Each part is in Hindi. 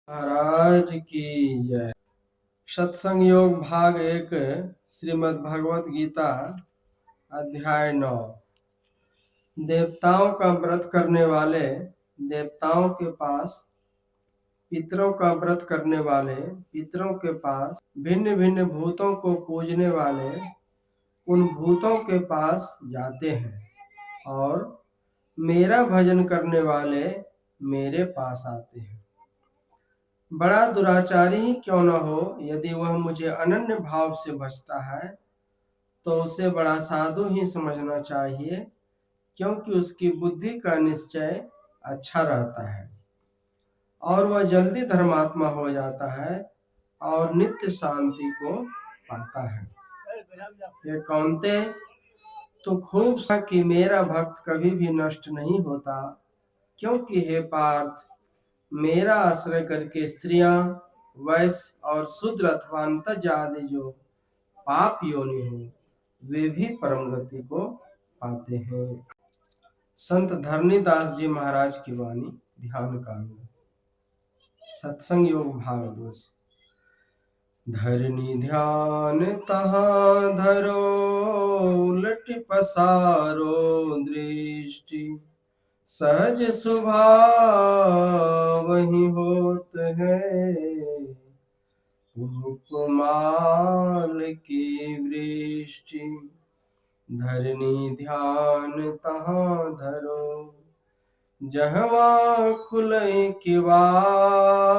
महाराज की जय। सत्संग योग भाग 1 श्रीमद् भगवत गीता अध्याय 9। देवताओं का व्रत करने वाले देवताओं के पास, पितरों का व्रत करने वाले पितरों के पास, भिन्न भिन्न भूतों को पूजने वाले उन भूतों के पास जाते हैं और मेरा भजन करने वाले मेरे पास आते हैं। बड़ा दुराचारी ही क्यों न हो, यदि वह मुझे अनन्य भाव से भजता है तो उसे बड़ा साधु ही समझना चाहिए, क्योंकि उसकी बुद्धि का निश्चय अच्छा रहता है और वह जल्दी धर्मात्मा हो जाता है और नित्य शांति को पाता है। ये कौनते तो खूब सा कि मेरा भक्त कभी भी नष्ट नहीं होता, क्योंकि हे पार्थ, मेरा आश्रय करके स्त्रियां, वैश्य और शूद्र अथवा अंतज आदि जो पाप योनि हो, वे भी परम गति को पाते हैं। संत धरणीदास जी महाराज की वाणी ध्यान काल। सत्संग योग भाग 2। धरनी ध्यान तहाँ धरो, उलट पसारो दृष्टि, सहज स्वभाव वही होत है, उपमाल की वृष्टि। धरनी ध्यान तहाँ धरो, जहवा खुले किवार,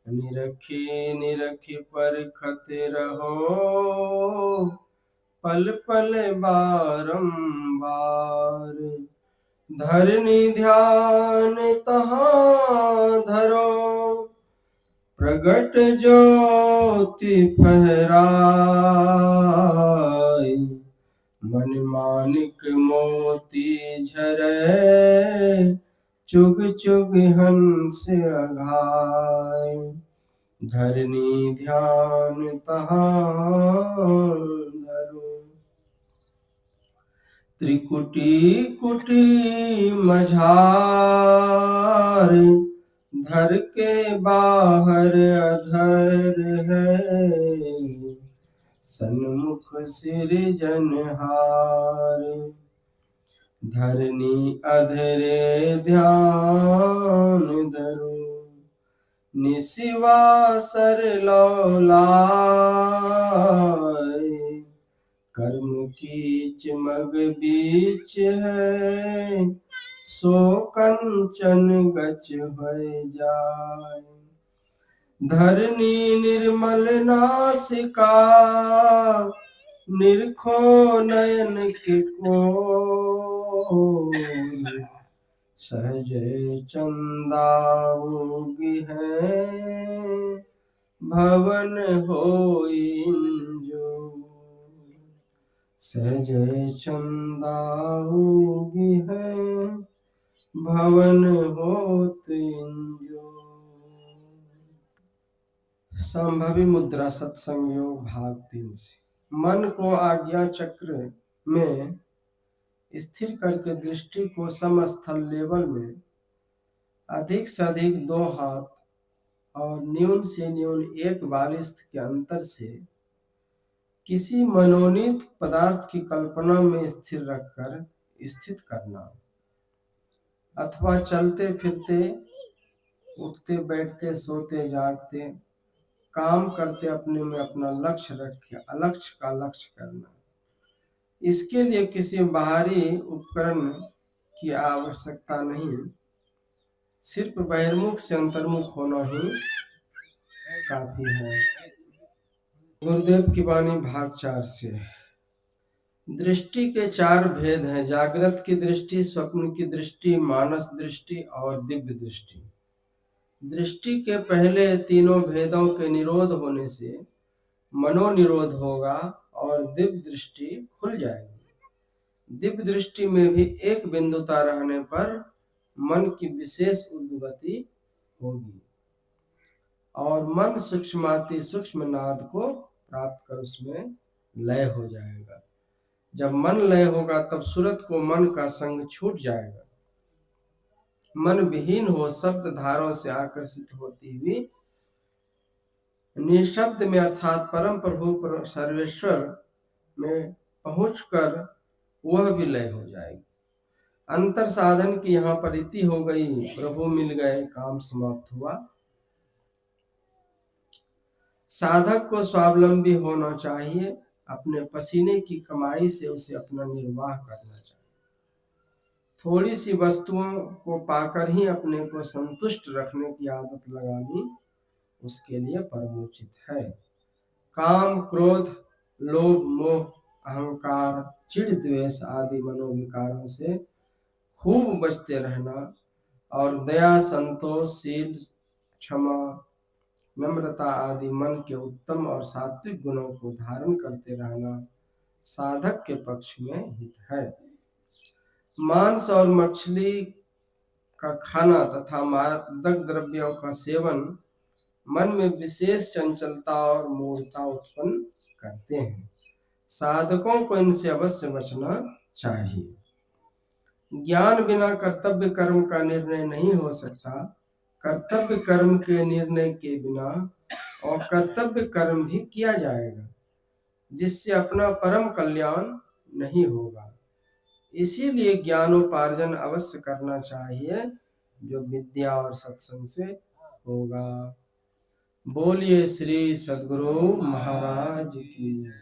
निरखी निरखी परखत रहो, पल पल बारंबार। धरनी ध्यान तहाँ धरो, प्रगट ज्योति फहराए, मन मानिक मोती झरे, चुग चुग हंस अघाय। धरनी ध्यान तहाँ धरो, त्रिकुटी कुटी मझार, धर के बाहर अधर है, सन्मुख सिरजनहार। धरनी अधरे ध्यान धरो, निशिवासर लौलाए, कर्म कीच मग बीच है, सो कंचन गच हो जाए। धरनी निर्मल नासिका, निरखो नयन के कोर, सहज चंदा उगी है, भवन होई इंजोर। सहज चंदा उगी है, भवन होत इंजोर। संभवी मुद्रा सत्संग योग भाग 3 से। मन को आज्ञा चक्र में स्थिर करके दृष्टि को समस्थल लेवल में अधिक से अधिक 2 हाथ और न्यून से न्यून 1 बालिस्थ के अंतर से किसी मनोनीत पदार्थ की कल्पना में स्थिर रखकर स्थित करना, अथवा चलते फिरते, उठते बैठते, सोते जागते, काम करते अपने में अपना लक्ष्य रखे अलक्ष्य का लक्ष्य करना। इसके लिए किसी बाहरी उपकरण की आवश्यकता नहीं, सिर्फ बहिर्मुख से अंतर्मुख होना ही काफी है। गुरुदेव की वाणी भाग 4 से। दृष्टि के 4 भेद हैं: जागृत की दृष्टि, स्वप्न की दृष्टि, मानस दृष्टि और दिव्य दृष्टि। दृष्टि के पहले तीनों भेदों के निरोध होने से मनोनिरोध होगा और दिव्य दृष्टि खुल जाएगी। दिव्य दृष्टि में भी एक बिंदुता रहने पर मन की विशेष उद्गति होगी और मन सूक्ष्माति सूक्ष्म नाद को प्राप्त कर उसमें लय हो जाएगा। जब मन लय होगा तब सूरत को मन का संग छूट जाएगा मन विहीन हो शब्द धारों से आकर्षित होती हुई निशब्द में अर्थात परम प्रभु सर्वेश्वर में पहुंचकर वह विलय हो जाएगी। अंतर साधन की यहाँ पर इति हो गई, प्रभु मिल गए, काम समाप्त हुआ। साधक को स्वावलंबी होना चाहिए, अपने पसीने की कमाई से उसे अपना निर्वाह करना चाहिए। थोड़ी सी वस्तुओं को पाकर ही अपने को संतुष्ट रखने की आदत लगानी उसके लिए परमोचित है। काम, क्रोध, लोभ, मोह, अहंकार, चिढ़, द्वेष आदि मनोविकारों से खूब बचते रहना और दया, संतोष, शील, क्षमा, नम्रता आदि मन के उत्तम और सात्विक गुणों को धारण करते रहना साधक के पक्ष में हित है। मांस और मछली का खाना तथा मादक द्रव्यों का सेवन मन में विशेष चंचलता और मूढ़ता उत्पन्न करते हैं। साधकों को इनसे अवश्य बचना चाहिए। ज्ञान बिना कर्तव्य कर्म का निर्णय नहीं हो सकता। कर्तव्य कर्म के निर्णय के बिना और कर्तव्य कर्म भी किया जाएगा जिससे अपना परम कल्याण नहीं होगा। इसीलिए ज्ञानोपार्जन अवश्य करना चाहिए जो विद्या और सत्संग से होगा। बोलिए श्री सद्गुरु महाराज की।